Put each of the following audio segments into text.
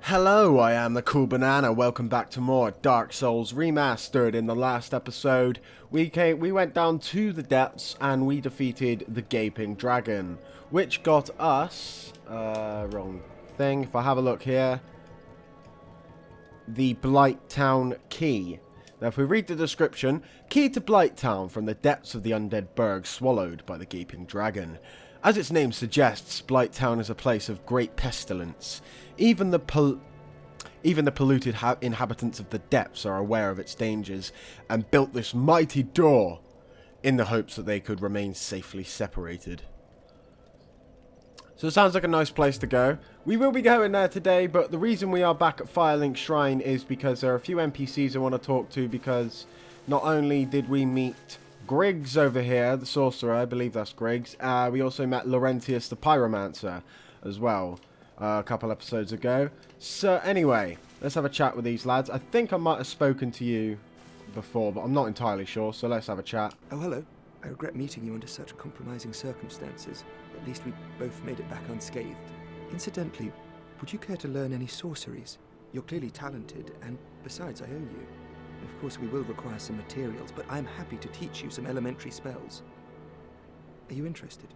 Hello, I am the Cool Banana. Welcome back to more Dark Souls Remastered. In the last episode, we went down to the depths and we defeated the Gaping Dragon, which got us wrong thing. If I have a look here, the Blighttown key. Now, if we read the description, key to Blighttown from the depths of the undead burg swallowed by the Gaping Dragon. As its name suggests, Blighttown is a place of great pestilence. Even the polluted inhabitants of the depths are aware of its dangers and built this mighty door in the hopes that they could remain safely separated. So it sounds like a nice place to go. We will be going there today, but the reason we are back at Firelink Shrine is because there are a few NPCs I want to talk to, because not only did we meet Griggs over here, the sorcerer, I believe that's Griggs, we also met Laurentius the Pyromancer as well a couple episodes ago. So anyway, let's have a chat with these lads. I think I might have spoken to you before, but I'm not entirely sure, so let's have a chat. Oh, hello. I regret meeting you under such compromising circumstances. At least we both made it back unscathed. Incidentally, would you care to learn any sorceries? You're clearly talented, and besides, I owe you. Of course, we will require some materials, but I'm happy to teach you some elementary spells. Are you interested?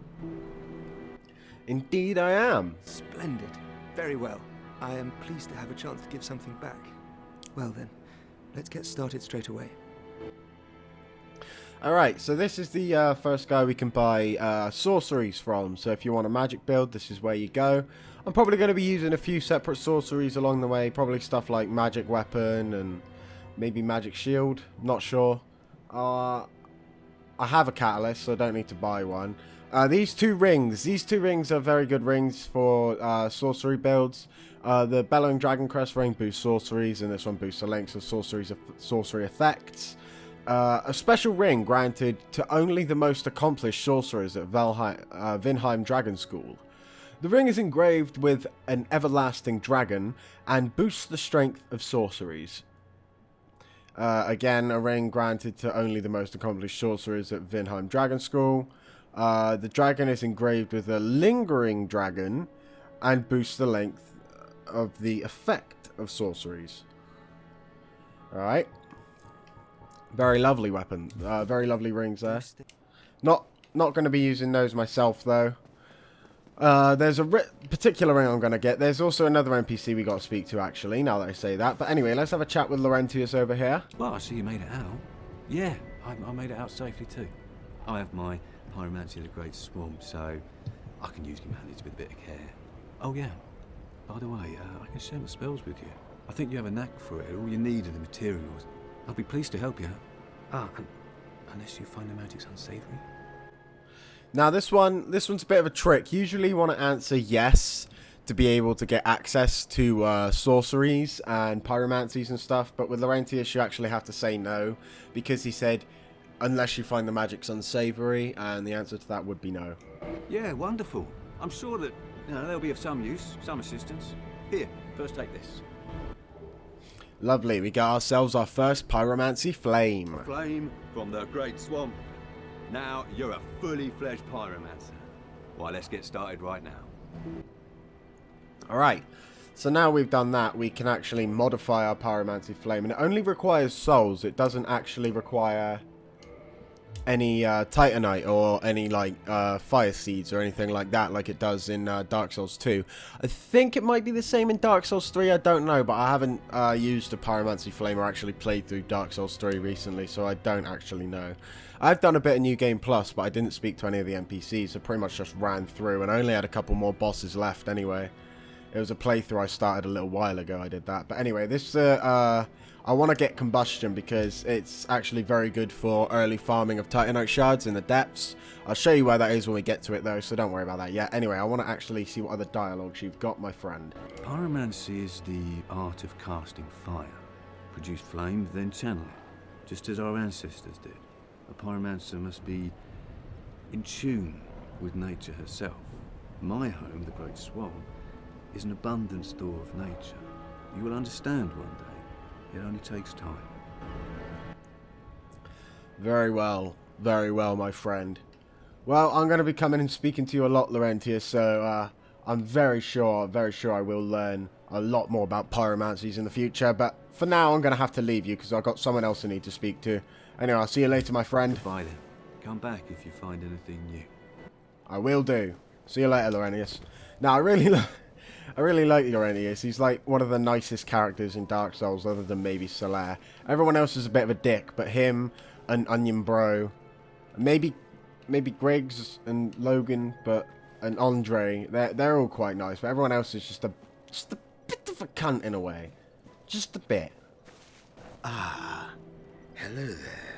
Indeed I am. Splendid. Very well. I am pleased to have a chance to give something back. Well then, let's get started straight away. Alright, so this is the first guy we can buy sorceries from. So if you want a magic build, this is where you go. I'm probably going to be using a few separate sorceries along the way. Probably stuff like magic weapon and maybe magic shield. Not sure. I have a catalyst, so I don't need to buy one. These two rings are very good rings for sorcery builds. The Bellowing Dragon Crest ring boosts sorceries, and this one boosts the lengths of sorcery effects. A special ring granted to only the most accomplished sorcerers at Vinheim Dragon School. The ring is engraved with an everlasting dragon and boosts the strength of sorceries. Again, a ring granted to only the most accomplished sorcerers at Vinheim Dragon School. The dragon is engraved with a lingering dragon and boosts the length of the effect of sorceries. Alright. Very lovely weapon. Very lovely rings there. Not going to be using those myself, though. There's a particular ring I'm going to get. There's also another NPC we got to speak to, actually, now that I say that. But anyway, let's have a chat with Laurentius over here. Well, I see you made it out. Yeah, I made it out safely, too. I have my pyromancy of the Great Swamp, so I can usually manage with a bit of care. Oh, yeah. By the way, I can share my spells with you. I think you have a knack for it. All you need are the materials. I'll be pleased to help you out. Unless you find the magic's unsavory. Now this one's a bit of a trick. Usually you want to answer yes to be able to get access to sorceries and pyromancies and stuff, but with Laurentius you actually have to say no, because he said unless you find the magic's unsavory, and the answer to that would be no. Yeah, wonderful. I'm sure that they'll be of some use, some assistance. Here, first take this. Lovely, we got ourselves our first pyromancy flame. A flame from the Great Swamp. Now you're a fully fledged pyromancer. Why, let's get started right now. Alright, so now we've done that, we can actually modify our pyromancy flame, and it only requires souls. It doesn't actually require any titanite or any like fire seeds or anything like that, like it does in Dark Souls 2. I think it might be the same in Dark Souls 3, I don't know, but I haven't used a pyromancy flame or actually played through Dark Souls 3 recently, so I don't actually know. I've done a bit of New Game Plus, but I didn't speak to any of the NPCs, so pretty much just ran through, and I only had a couple more bosses left anyway. It was a playthrough I started a little while ago, I did that. But anyway, this I want to get combustion because it's actually very good for early farming of titanite shards in the depths. I'll show you where that is when we get to it though, so don't worry about that yet. Anyway, I want to actually see what other dialogues you've got, my friend. Pyromancy is the art of casting fire. Produce flame, then channel it, just as our ancestors did. A pyromancer must be in tune with nature herself. My home, the Great Swamp, is an abundant store of nature. You will understand one day. It only takes time. Very well, my friend. Well, I'm going to be coming and speaking to you a lot, Laurentius, so I'm very sure I will learn a lot more about pyromancies in the future. But for now, I'm going to have to leave you because I've got someone else I need to speak to. Anyway, I'll see you later, my friend. Goodbye then. Come back if you find anything new. I will do. See you later, Laurentius. Now, I really like Laurentius. He's like one of the nicest characters in Dark Souls, other than maybe Solaire. Everyone else is a bit of a dick, but him and Onion Bro, maybe Griggs and Logan, and Andre, they're all quite nice. But everyone else is just a bit of a cunt in a way, just a bit. Ah, hello there.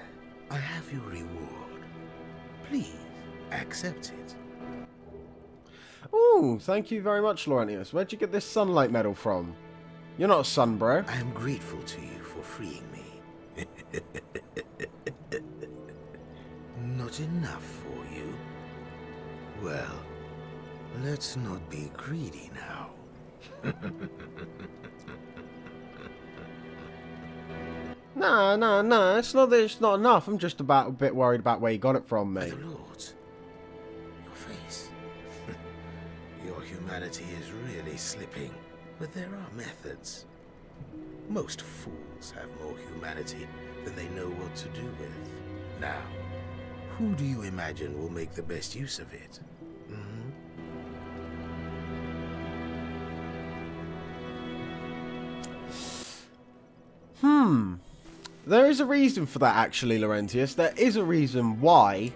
I have your reward. Please accept it. Ooh, thank you very much, Laurentius. Where'd you get this sunlight medal from? You're not a sun, bro. I am grateful to you for freeing me. Not enough for you? Well, let's not be greedy now. Nah, it's not that it's not enough. I'm just a bit worried about where you got it from, mate. My lords, your face. Your humanity is really slipping, but there are methods. Most fools have more humanity than they know what to do with. Now, who do you imagine will make the best use of it? There is a reason for that, actually, Laurentius. There is a reason why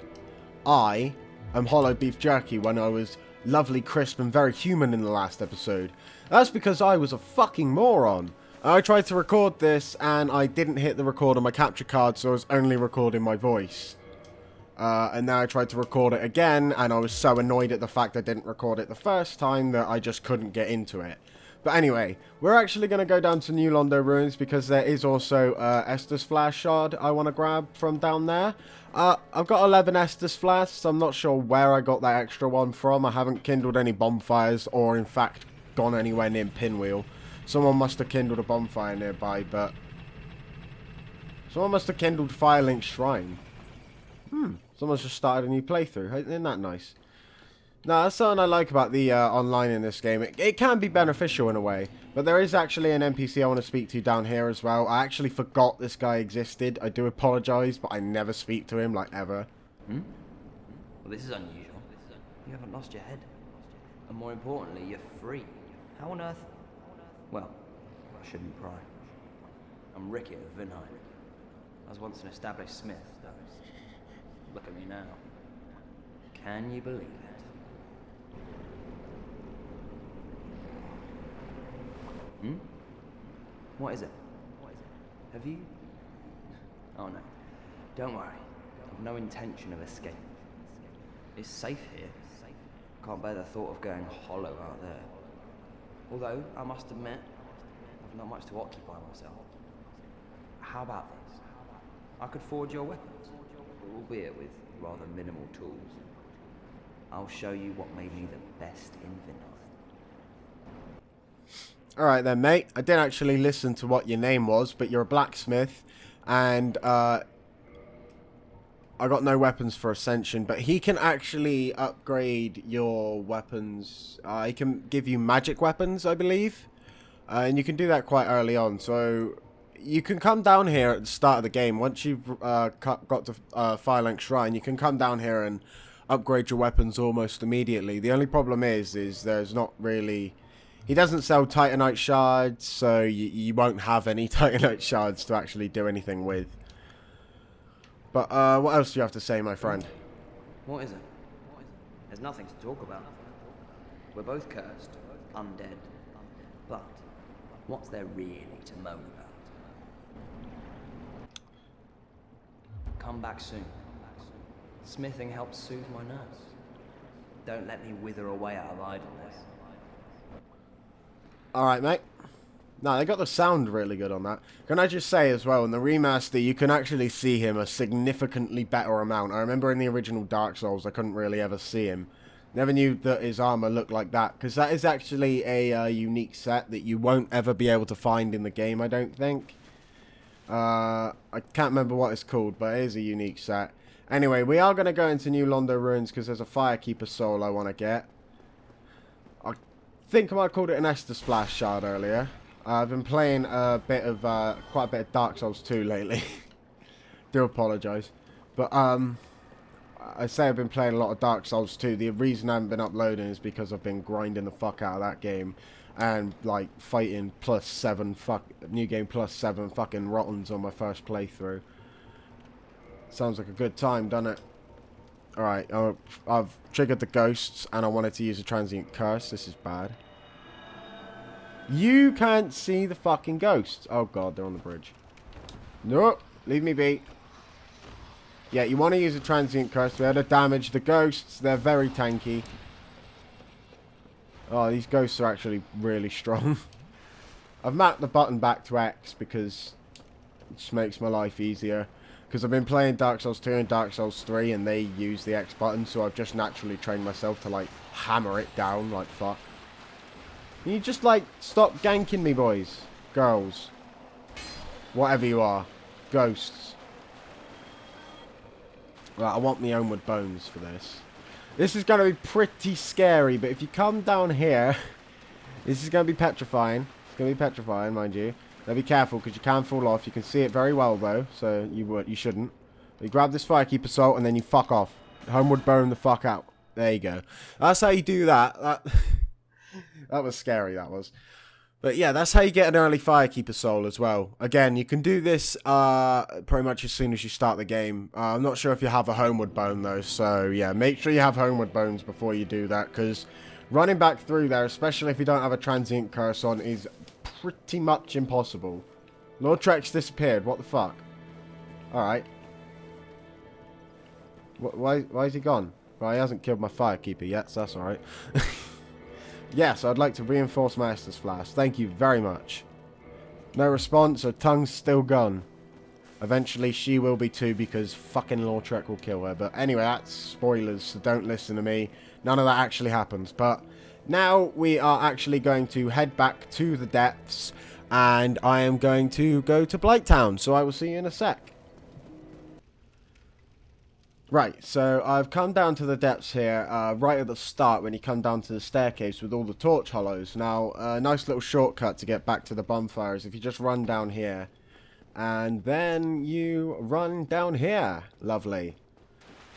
I am hollow beef jerky when I was lovely, crisp, and very human in the last episode. That's because I was a fucking moron. I tried to record this, and I didn't hit the record on my capture card, so I was only recording my voice. And then I tried to record it again, and I was so annoyed at the fact I didn't record it the first time that I just couldn't get into it. But anyway, we're actually going to go down to New Londo Ruins because there is also Estus Flash Shard I want to grab from down there. I've got 11 Estus Flasks, so I'm not sure where I got that extra one from. I haven't kindled any bonfires or, in fact, gone anywhere near Pinwheel. Someone must have kindled a bonfire nearby, but... someone must have kindled Firelink Shrine. Someone's just started a new playthrough. Isn't that nice? No, that's something I like about the online in this game. It can be beneficial in a way, but there is actually an NPC I want to speak to down here as well. I actually forgot this guy existed. I do apologise, but I never speak to him, like, ever. Well, this is unusual. You haven't lost your head. And more importantly, you're free. How on earth... Well, I shouldn't pry. I'm Ricky of Vinheim. I was once an established smith, though. Look at me now. Can you believe it? What is it? Have you... Oh no. Don't worry. I've no intention of escape. It's safe here. Can't bear the thought of going hollow out there. Although, I must admit, I've not much to occupy myself. How about this? I could forge your weapons, albeit with rather minimal tools. I'll show you what made me the best in Vinheim. Alright then, mate. I didn't actually listen to what your name was, but you're a blacksmith, and I got no weapons for Ascension, but he can actually upgrade your weapons. He can give you magic weapons, I believe, and you can do that quite early on, so you can come down here at the start of the game. Once you've got to Firelink Shrine, you can come down here and upgrade your weapons almost immediately. The only problem is there's not really... He doesn't sell Titanite shards, so you won't have any Titanite shards to actually do anything with. But what else do you have to say, my friend? What is it? There's nothing to talk about. We're both cursed, undead. But what's there really to moan about? Come back soon. Smithing helps soothe my nerves. Don't let me wither away out of idleness. Alright, mate. No, they got the sound really good on that. Can I just say as well, in the remaster, you can actually see him a significantly better amount. I remember in the original Dark Souls, I couldn't really ever see him. Never knew that his armor looked like that, because that is actually a unique set that you won't ever be able to find in the game, I don't think. I can't remember what it's called, but it is a unique set. Anyway, we are going to go into New Londo Ruins, because there's a Firekeeper soul I want to get. I think I might have called it an Estus Flash shard earlier. I've been playing a bit of, quite a bit of Dark Souls 2 lately. Do apologise. But, I say I've been playing a lot of Dark Souls 2. The reason I haven't been uploading is because I've been grinding the fuck out of that game. And, like, fighting New Game plus 7 fucking Rottens on my first playthrough. Sounds like a good time, doesn't it? Alright, I've triggered the ghosts, and I wanted to use a transient curse. This is bad. You can't see the fucking ghosts. Oh god, they're on the bridge. No, leave me be. Yeah, you want to use a transient curse to be able to damage the ghosts. They're very tanky. Oh, these ghosts are actually really strong. I've mapped the button back to X because it just makes my life easier. Because I've been playing Dark Souls 2 and Dark Souls 3 and they use the X button, so I've just naturally trained myself to, like, hammer it down like fuck. Can you just, like, stop ganking me, boys? Girls. Whatever you are. Ghosts. Right, I want my Homeward Bones for this. This is going to be pretty scary, but if you come down here, this is going to be petrifying. It's going to be petrifying, mind you. Now be careful, because you can fall off. You can see it very well, though, so you shouldn't. You grab this Firekeeper Salt, and then you fuck off. Homeward Bone the fuck out. There you go. That's how you do that. That was scary, that was. But yeah, that's how you get an early Firekeeper Soul as well. Again, you can do this pretty much as soon as you start the game. I'm not sure if you have a Homeward Bone, though, so yeah, make sure you have Homeward Bones before you do that, because running back through there, especially if you don't have a Transient Curse on, is pretty much impossible. Lord Trek's disappeared. What the fuck? Alright. Why is he gone? Well, he hasn't killed my Firekeeper yet, so that's alright. Yes, I'd like to reinforce my Estus Flash. Thank you very much. No response. Her tongue's still gone. Eventually she will be too, because fucking Lord Trek will kill her. But anyway, that's spoilers, so don't listen to me. None of that actually happens. But now we are actually going to head back to the depths, and I am going to go to Blighttown, so I will see you in a sec. Right, so I've come down to the depths here, right at the start when you come down to the staircase with all the torch hollows. Now, a nice little shortcut to get back to the bonfires if you just run down here. And then you run down here. Lovely.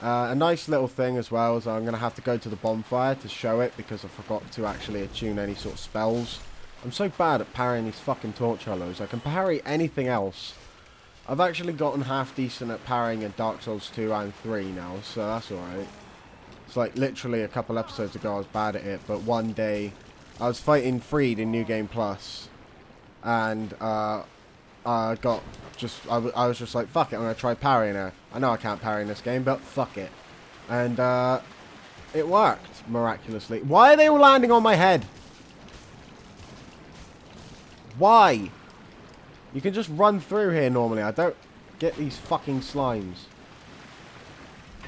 A nice little thing as well is I'm going to have to go to the bonfire to show it because I forgot to actually attune any sort of spells. I'm so bad at parrying these fucking torch hollows. I can parry anything else. I've actually gotten half decent at parrying in Dark Souls 2 and 3 now, so that's alright. It's like literally a couple episodes ago I was bad at it, but one day I was fighting Freed in New Game Plus, and I was just like, fuck it, I'm going to try parrying her. I know I can't parry in this game, but fuck it. And it worked, miraculously. Why are they all landing on my head? Why? You can just run through here normally. I don't get these fucking slimes.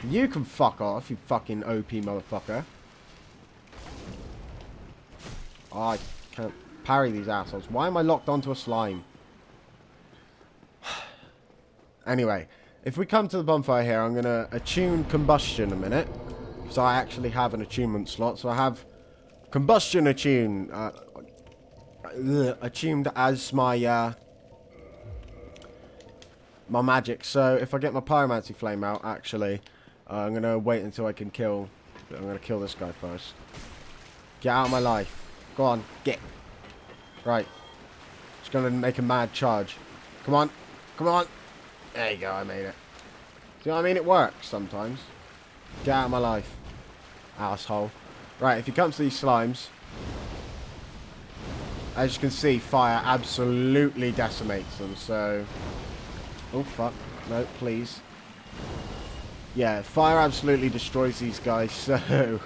You can fuck off, you fucking OP motherfucker. Oh, I can't parry these assholes. Why am I locked onto a slime? Anyway, if we come to the bonfire here, I'm going to attune Combustion a minute. So I actually have an attunement slot. So I have Combustion attuned as my my magic. So if I get my Pyromancy Flame out, actually, I'm going to wait until I can kill. I'm going to kill this guy first. Get out of my life. Go on, get. Right. Just going to make a mad charge. Come on. Come on. There you go, I made it. See what I mean? It works sometimes. Get out of my life. Asshole. Right, if you come to these slimes, as you can see, fire absolutely decimates them, so... Oh, fuck. No, please. Yeah, fire absolutely destroys these guys, so... Yeah,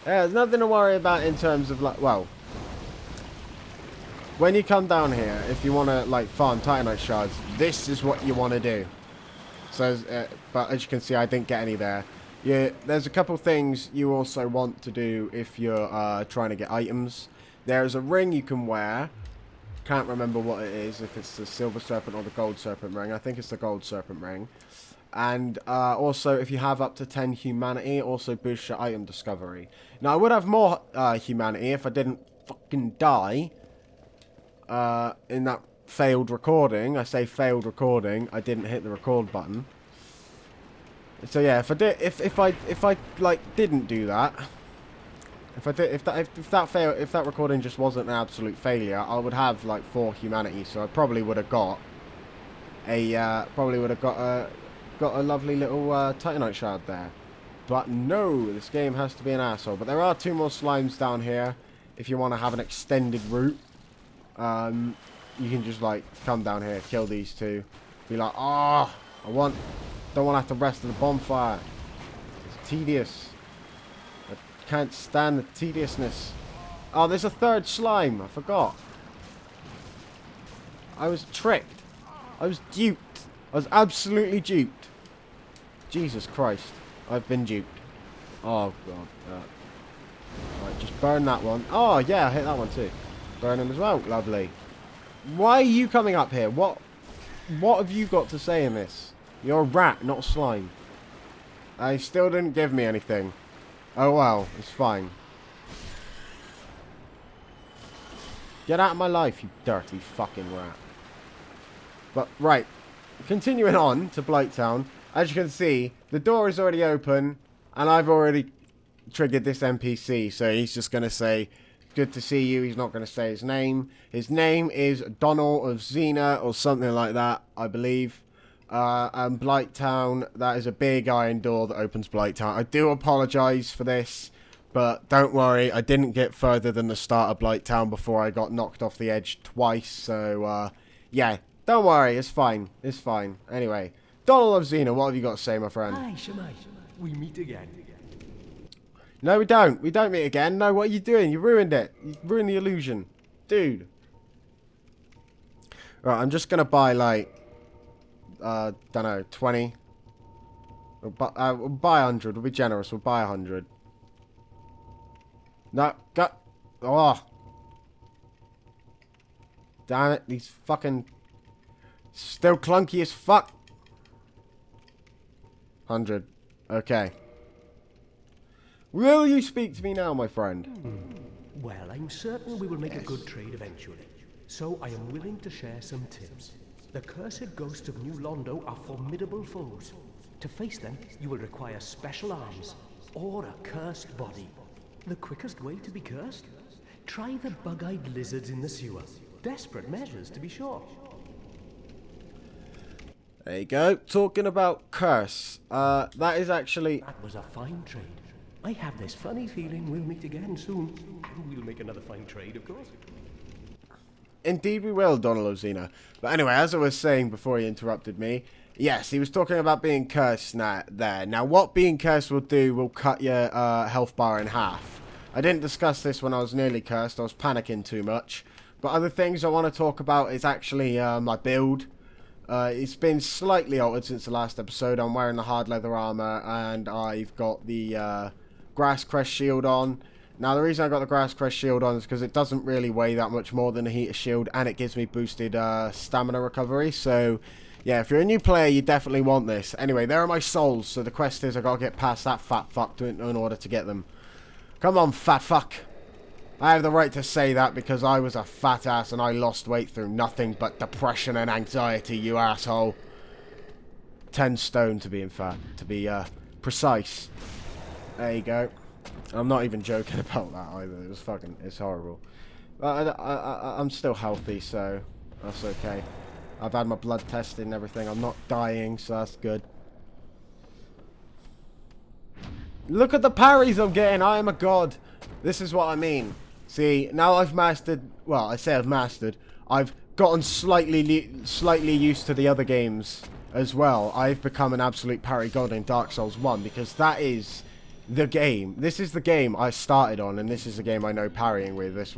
there's nothing to worry about in terms of, like, well... When you come down here, if you want to, like, farm Titanite shards, this is what you want to do. So, but as you can see, I didn't get any there. Yeah, there's a couple things you also want to do if you're trying to get items. There's a ring you can wear. Can't remember what it is, if it's the Silver Serpent or the Gold Serpent ring. I think it's the Gold Serpent ring. And also, if you have up to 10 humanity, it also boosts your item discovery. Now, I would have more humanity if I didn't fucking die in that failed recording. I say failed recording. I didn't hit the record button. So yeah, if I like didn't do that, if that recording just wasn't an absolute failure, I would have like 4 humanity. So I probably would have got a got a lovely little Titanite shard there. But no, this game has to be an asshole. But there are 2 more slimes down here. If you want to have an extended route, you can just like come down here, kill these 2, be like, oh, don't want to have the rest of the bonfire. It's tedious. I can't stand the tediousness. Oh, there's a 3rd slime. I forgot. I was tricked. I was duped. I was absolutely duped. Jesus Christ. I've been duped. Oh, God. Right, just burn that one. Oh, yeah, I hit that one too. Burn him as well. Lovely. Why are you coming up here? What have you got to say in this? You're a rat, not a slime. I still didn't give me anything. Oh, well. It's fine. Get out of my life, you dirty fucking rat. But, right. Continuing on to Blighttown. As you can see, the door is already open, and I've already triggered this NPC, so he's just going to say, good to see you. He's not going to say his name. His name is Donald of Xena, or something like that, I believe. And Blighttown, that is a big iron door that opens Blighttown. I do apologise for this, but don't worry, I didn't get further than the start of Blighttown before I got knocked off the edge twice, so, yeah, don't worry, it's fine. It's fine. Anyway. Donald of Xena, what have you got to say, my friend? Aye, Shemai. We meet again. No, we don't. We don't meet again. No, what are you doing? You ruined it. You ruined the illusion. Dude. Right, I'm just going to buy, like, don't know, 20. We'll buy 100. We'll be generous. We'll buy 100. No, go. Oh. Damn it. These fucking... Still clunky as fuck. 100. Okay. Will you speak to me now, my friend? Well, I'm certain we will make a good trade eventually. So I am willing to share some tips. The cursed ghosts of New Londo are formidable foes. To face them, you will require special arms or a cursed body. The quickest way to be cursed? Try the bug-eyed lizards in the sewer. Desperate measures, to be sure. There you go. Talking about curse. That is actually... That was a fine trade. I have this funny feeling we'll meet again soon. And we'll make another fine trade, of course. Indeed we will, Donald of Xena. But anyway, as I was saying before he interrupted me, yes, he was talking about being cursed there. Now, what being cursed will do will cut your health bar in half. I didn't discuss this when I was nearly cursed. I was panicking too much. But other things I want to talk about is actually my build. It's been slightly altered since the last episode. I'm wearing the hard leather armor and I've got the grass crest shield on. Now the reason I got the grass crest shield on is because it doesn't really weigh that much more than a heater shield and it gives me boosted stamina recovery. So yeah, if you're a new player you definitely want this. Anyway, there are my souls, so the quest is I gotta get past that fat fuck in order to get them. Come on, fat fuck. I have the right to say that because I was a fat ass and I lost weight through nothing but depression and anxiety, you asshole. 10 stone to be precise. There you go. I'm not even joking about that either. It was fucking, it's horrible. But I'm still healthy, so that's okay. I've had my blood tested and everything. I'm not dying, so that's good. Look at the parries I'm getting. I am a god. This is what I mean. See, now I've mastered, well, I say I've mastered, I've gotten slightly used to the other games as well. I've become an absolute parry god in Dark Souls 1 because that is the game. This is the game I started on and this is the game I know parrying with. This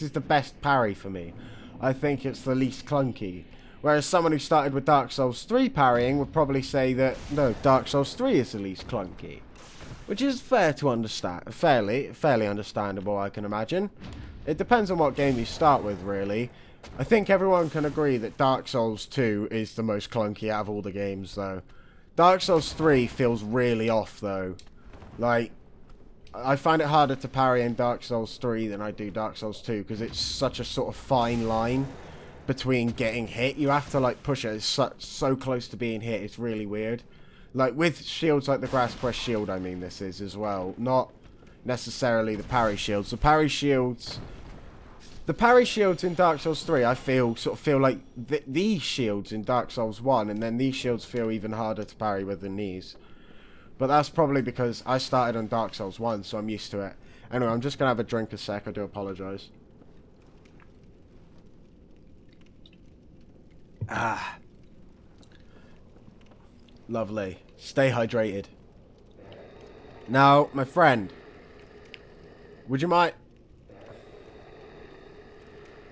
is the best parry for me. I think it's the least clunky. Whereas someone who started with Dark Souls 3 parrying would probably say that, no, Dark Souls 3 is the least clunky. Which is fair to understand, fairly understandable, I can imagine. It depends on what game you start with, really. I think everyone can agree that Dark Souls 2 is the most clunky out of all the games, though. Dark Souls 3 feels really off, though. Like, I find it harder to parry in Dark Souls 3 than I do Dark Souls 2, because it's such a sort of fine line between getting hit. You have to, like, push it. It's so close to being hit. It's really weird. Like, with shields like the Grass Crest shield, I mean, this is as well. Not necessarily the parry shields. The parry shields in Dark Souls 3, I feel like these shields in Dark Souls 1, and then these shields feel even harder to parry with than these. But that's probably because I started on Dark Souls 1, so I'm used to it. Anyway, I'm just going to have a drink a sec. I do apologise. Ah. Lovely. Stay hydrated. Now, my friend. Would you mind...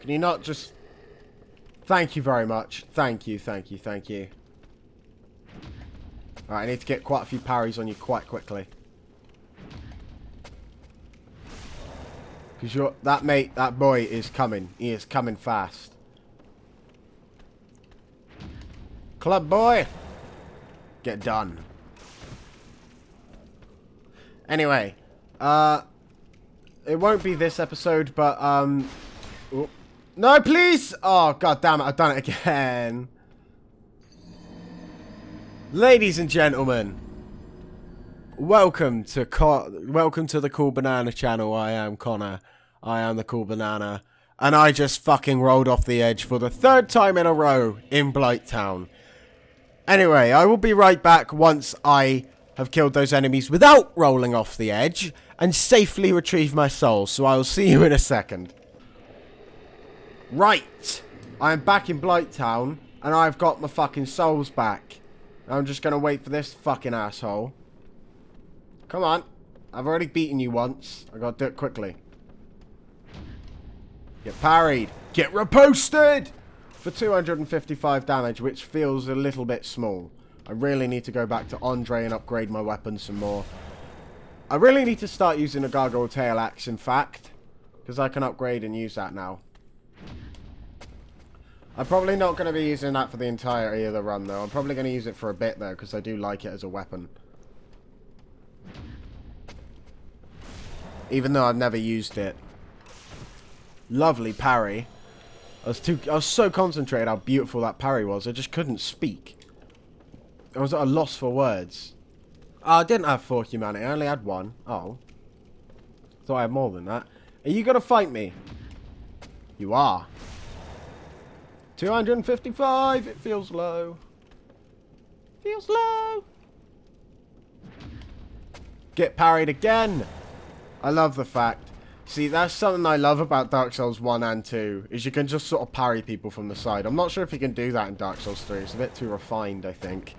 Can you not just... Thank you very much. Thank you, thank you, thank you. Alright, I need to get quite a few parries on you quite quickly. Because that boy is coming. He is coming fast. Club boy! Get done. Anyway, it won't be this episode, but, oh. No, please! Oh, god damn it, I've done it again. Ladies and gentlemen, welcome to the Cool Banana channel. I am Connor. I am the Cool Banana. And I just fucking rolled off the edge for the 3rd time in a row in Blighttown. Anyway, I will be right back once I have killed those enemies without rolling off the edge and safely retrieve my soul. So I will see you in a second. Right. I am back in Blighttown and I've got my fucking souls back. I'm just going to wait for this fucking asshole. Come on. I've already beaten you once. I got to do it quickly. Get parried. Get reposted! For 255 damage, which feels a little bit small. I really need to go back to Andre and upgrade my weapons some more. I really need to start using a gargoyle tail axe, in fact. Because I can upgrade and use that now. I'm probably not going to be using that for the entirety of the run, though. I'm probably going to use it for a bit, though, because I do like it as a weapon. Even though I've never used it. Lovely parry. I was so concentrated how beautiful that parry was, I just couldn't speak. I was at a loss for words. Oh, I didn't have 4 humanity, I only had 1. Oh. Thought I had more than that. Are you going to fight me? You are. 255, it feels low. Feels low. Get parried again. I love the fact. See, that's something I love about Dark Souls 1 and 2, is you can just sort of parry people from the side. I'm not sure if you can do that in Dark Souls 3. It's a bit too refined, I think.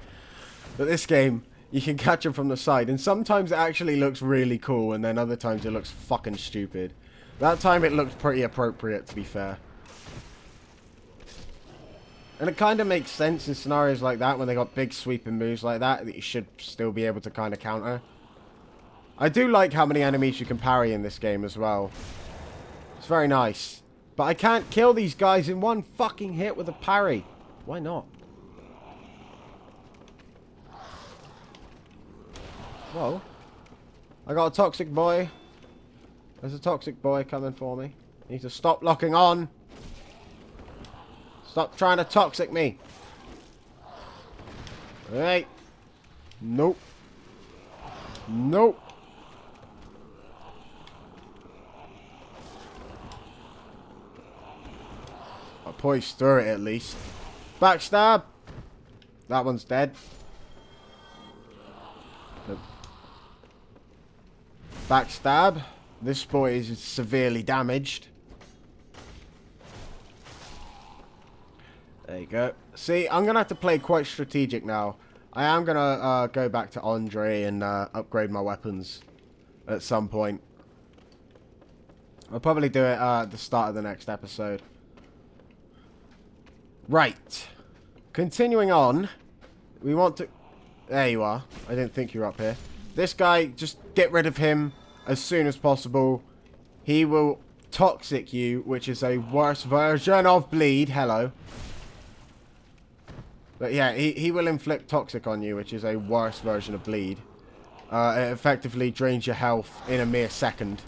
But this game, you can catch them from the side, and sometimes it actually looks really cool, and then other times it looks fucking stupid. That time it looked pretty appropriate, to be fair. And it kind of makes sense in scenarios like that, when they got big sweeping moves like that, that you should still be able to kind of counter. I do like how many enemies you can parry in this game as well. It's very nice. But I can't kill these guys in one fucking hit with a parry. Why not? Whoa. I got a toxic boy. There's a toxic boy coming for me. I need to stop locking on. Stop trying to toxic me. Hey. Nope. Nope. I poised through it at least. Backstab. That one's dead. Backstab. This boy is severely damaged. There you go. See, I'm going to have to play quite strategic now. I am going to go back to Andre and upgrade my weapons at some point. I'll probably do it at the start of the next episode. Right. Continuing on. We want to... There you are. I didn't think you were up here. This guy, just get rid of him as soon as possible. He will toxic you, which is a worse version of bleed. Hello. But yeah, he will inflict toxic on you, which is a worse version of bleed. It effectively drains your health in a mere second.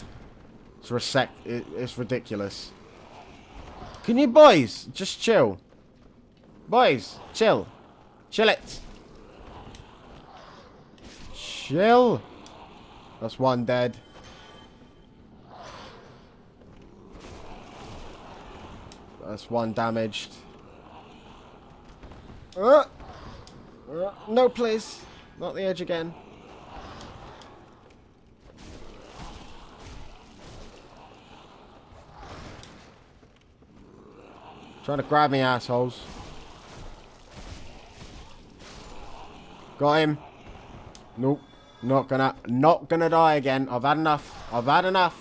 It's ridiculous. Can you boys just chill? Boys, chill. Chill it. Chill. That's one dead. That's one damaged. No, please. Not the edge again. Trying to grab me, assholes. Got him. Nope. Not gonna die again. I've had enough. I've had enough.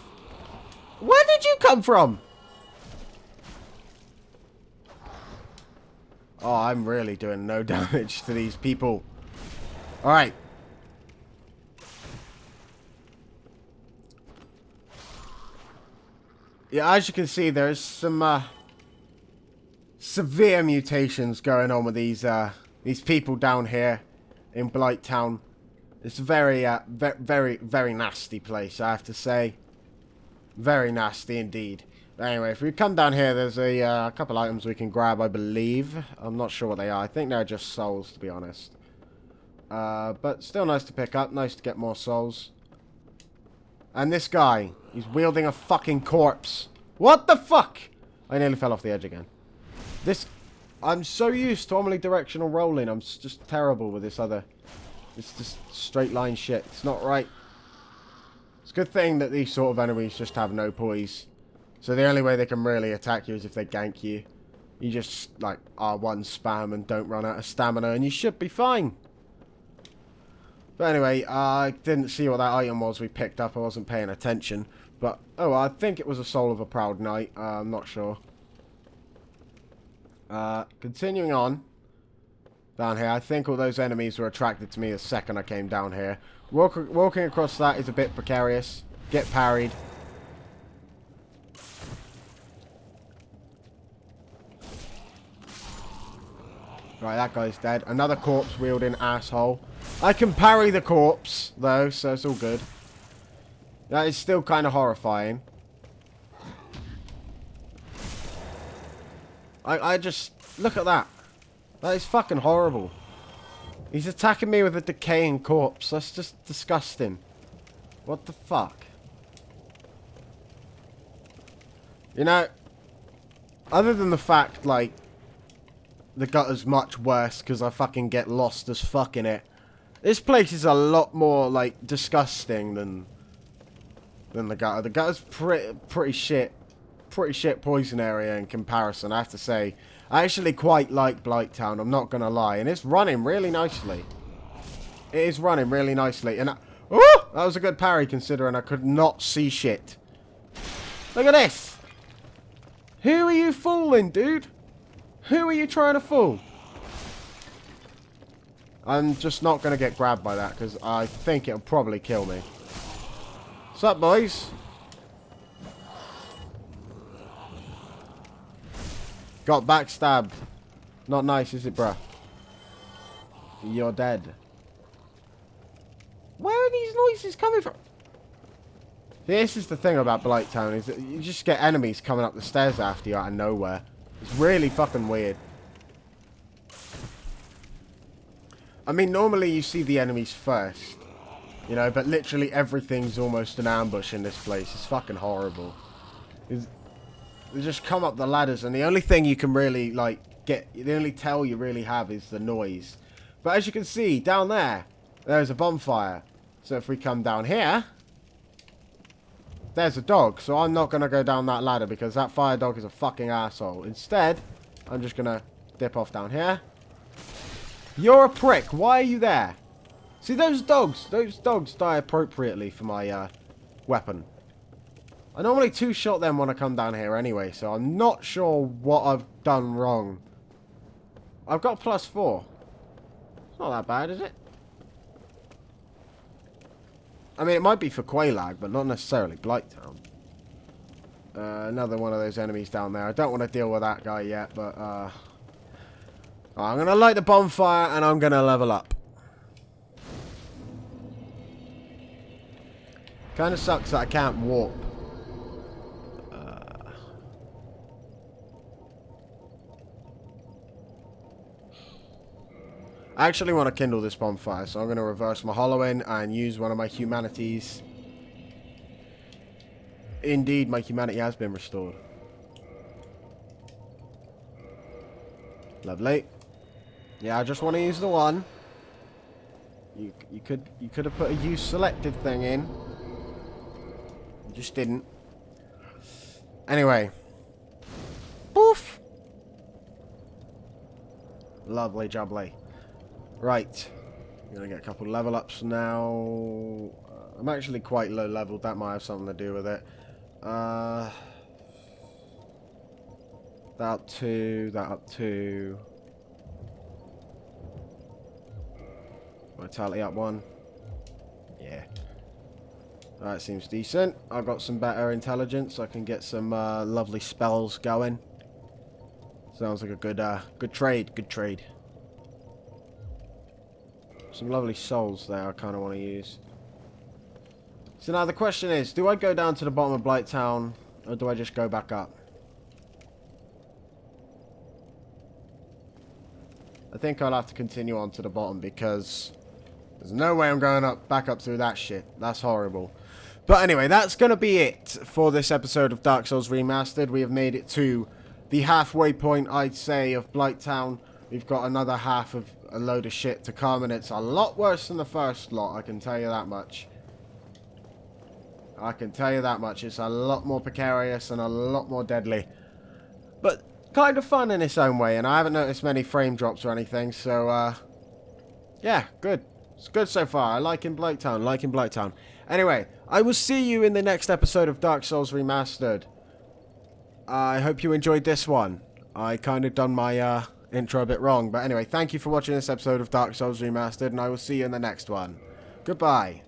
Where did you come from? Oh, I'm really doing no damage to these people. Alright. Yeah, as you can see, there's some severe mutations going on with these people down here in Blighttown. It's a very, very nasty place, I have to say. Very nasty indeed. But anyway, if we come down here, there's a couple items we can grab, I believe. I'm not sure what they are. I think they're just souls, to be honest. But still nice to pick up. Nice to get more souls. And this guy, he's wielding a fucking corpse. What the fuck? I nearly fell off the edge again. I'm so used to omnidirectional rolling. I'm just terrible with this other... It's just straight line shit. It's not right. It's a good thing that these sort of enemies just have no poise. So the only way they can really attack you is if they gank you. You just, like, R1 spam and don't run out of stamina and you should be fine. But anyway, I didn't see what that item was we picked up. I wasn't paying attention. But, oh, I think it was a Soul of a Proud Knight. I'm not sure. Continuing on. Down here. I think all those enemies were attracted to me the second I came down here. Walking across that is a bit precarious. Get parried. Right, that guy's dead. Another corpse wielding asshole. I can parry the corpse, though, so it's all good. That is still kind of horrifying. I just... Look at that. That is fucking horrible. He's attacking me with a decaying corpse. That's just disgusting. What the fuck? You know, other than the fact, like, the gutter's much worse because I fucking get lost as fuck in it. This place is a lot more, like, disgusting than the gutter. The gutter's pretty shit. Pretty shit poison area in comparison, I have to say. I actually quite like Blighttown, I'm not gonna lie. And it's running really nicely. It is running really nicely. And oh! That was a good parry considering I could not see shit. Look at this! Who are you fooling, dude? Who are you trying to fool? I'm just not going to get grabbed by that because I think it'll probably kill me. What's up, boys? Got backstabbed. Not nice, is it, bruh? You're dead. Where are these noises coming from? This is the thing about Blighttown, is that you just get enemies coming up the stairs after you out of nowhere. It's really fucking weird. I mean, normally you see the enemies first. You know, but literally everything's almost an ambush in this place. It's fucking horrible. They just come up the ladders and the only thing you can really, like, the only tell you really have is the noise. But as you can see, down there, there's a bonfire. So if we come down here, there's a dog. So I'm not going to go down that ladder because that fire dog is a fucking asshole. Instead, I'm just going to dip off down here. You're a prick. Why are you there? See, those dogs die appropriately for my weapon. I normally two-shot them when I come down here anyway, so I'm not sure what I've done wrong. I've got +4. It's not that bad, is it? I mean, it might be for Quelaag, but not necessarily Blighttown. Another one of those enemies down there. I don't want to deal with that guy yet, but Right, I'm going to light the bonfire and I'm going to level up. Kind of sucks that I can't warp. I actually want to kindle this bonfire, so I'm going to reverse my hollowing and use one of my humanities. Indeed, my humanity has been restored. Lovely. Yeah, I just want to use the one. You could have put a use selected thing in. You just didn't. Anyway. Poof. Lovely jubbly. Right. I'm going to get a couple level ups now. I'm actually quite low leveled. That might have something to do with it. That up 2. That up 2. Vitality up 1. Yeah. That seems decent. I've got some better intelligence. I can get some lovely spells going. Sounds like a good trade. Good trade. Some lovely souls there I kind of want to use. So now the question is, do I go down to the bottom of Blighttown, or do I just go back up? I think I'll have to continue on to the bottom, because there's no way I'm going back up through that shit. That's horrible. But anyway, that's going to be it for this episode of Dark Souls Remastered. We have made it to the halfway point, I'd say, of Blighttown. We've got another half of a load of shit to come, and it's a lot worse than the first lot, I can tell you that much. I can tell you that much. It's a lot more precarious and a lot more deadly. But kind of fun in its own way, and I haven't noticed many frame drops or anything, so, yeah, good. It's good so far. I like Blighttown. Anyway, I will see you in the next episode of Dark Souls Remastered. I hope you enjoyed this one. I kind of done my, intro a bit wrong, but anyway, thank you for watching this episode of Dark Souls Remastered, and I will see you in the next one. Goodbye.